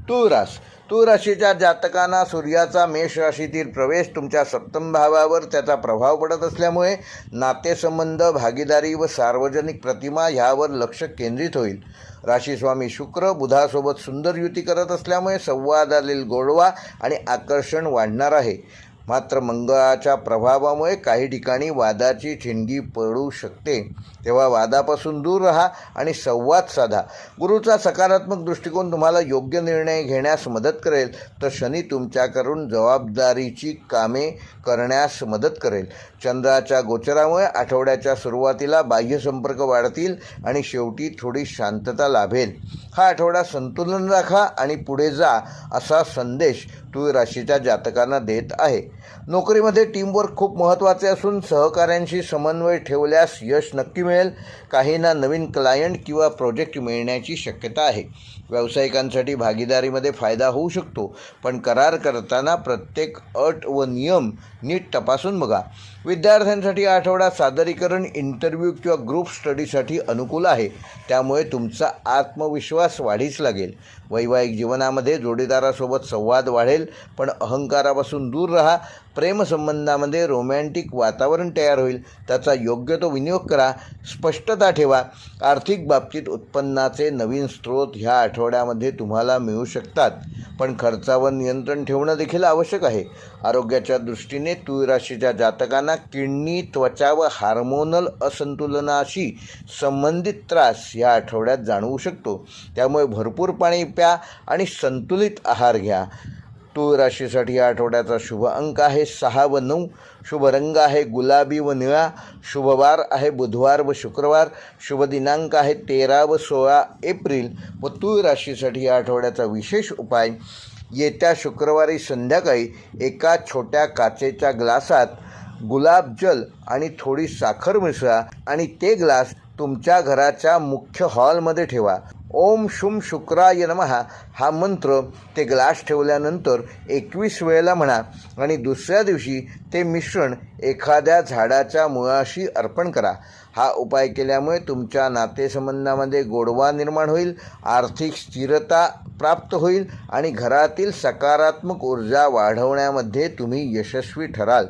तूळ राशीच्या जातकांना सूर्याचा मेष राशीतील प्रवेश तुमच्या सप्तम भावावर त्याचा प्रभाव पडत असल्यामुळे नातेसंबंध, भागीदारी व सार्वजनिक प्रतिमा ह्यावर लक्ष केंद्रित होईल. राशीस्वामी शुक्र बुधासोबत सुंदर युती करत असल्यामुळे संवादातील गोडवा आणि आकर्षण वाढणार आहे. मात्र मंगळाच्या प्रभावामुळे काही ठिकाणी वादाची ठिणगी पडू शकते, तेव्हा वादापासून दूर राहा आणि संवाद साधा. गुरुचा सकारात्मक दृष्टिकोन तुम्हाला योग्य निर्णय घेण्यास मदत करेल, तर शनी तुमच्याकडून जबाबदारीची कामे करण्यास मदत करेल. चंद्राच्या गोचरामुळे आठवड्याच्या सुरुवातीला बाह्य संपर्क वाढतील आणि शेवटी थोडी शांतता लाभेल. हा आठवडा संतुलन राखा आणि पुढे जा, असा संदेश तूळ राशीच्या जातकांना देत आहे. नोकरीमध्ये टीमवर्क खूप महत्त्वाचे असून सहकाऱ्यांशी समन्वय ठेवल्यास यश नक्की मिळेल. काहींना नवीन क्लायंट किंवा प्रोजेक्ट मिळण्याची शक्यता आहे. व्यावसायिकांसाठी भागीदारीमध्ये फायदा होऊ शकतो, पण करार करताना प्रत्येक अट व नियम नीट तपासून बघा. विद्यार्थ्यांसाठी आठवडा सादरीकरण, इंटरव्ह्यू किंवा ग्रुप स्टडीसाठी अनुकूल आहे, त्यामुळे तुमचा आत्मविश्वास वाढीस लागेल. वैवाहिक जीवनामध्ये जोडीदारासोबत संवाद वाढेल, पण अहंकारापासून दूर राहा. प्रेमसंबंधामध्ये रोमॅन्टिक वातावरण तयार होईल, त्याचा योग्य तो विनियोग करा. स्पष्टता ठेवा. आर्थिक बाबतीत उत्पन्नाचे नवीन स्रोत ह्या आठवड्यामध्ये तुम्हाला मिळू शकतात, पण खर्चावर नियंत्रण ठेवणं देखील आवश्यक आहे. आरोग्याच्या दृष्टीने तूळ राशीच्या जातकांना किडनी, त्वचा व हार्मोनल असंतुलनाशी संबंधित त्रास या आठवड्यात जाणवू शकतो, त्यामुळे भरपूर पाणी प्या आणि संतुलित आहार घ्या. तूळ राशीसाठी या आठवड्याचा शुभ अंक आहे 6 व 9. शुभ रंग आहे गुलाबी व निळा. शुभ वार आहे बुधवार व शुक्रवार. शुभ दिनांक आहे 13 व 16 एप्रिल. व तूळ राशीसाठी या आठवड्याचा विशेष उपाय: येत्या शुक्रवारी संध्याकाळी एका छोट्या काचेच्या ग्लासात गुलाबजल आणि थोडी साखर मिसळा आणि ते ग्लास तुमच्या घराच्या मुख्य हॉलमध्ये ठेवा. ओम शुम शुक्राय नमः हा मंत्र ते ग्लास ठेवल्यानंतर 21 वेळेला म्हणा आणि दुसऱ्या दिवशी ते मिश्रण एखाद्या झाडाच्या मुळाशी अर्पण करा. हा उपाय केल्यामुळे तुमच्या नातेसंबंधामध्ये गोडवा निर्माण होईल, आर्थिक स्थिरता प्राप्त होईल आणि घरातील सकारात्मक ऊर्जा वाढवण्यामध्ये तुम्ही यशस्वी ठराल.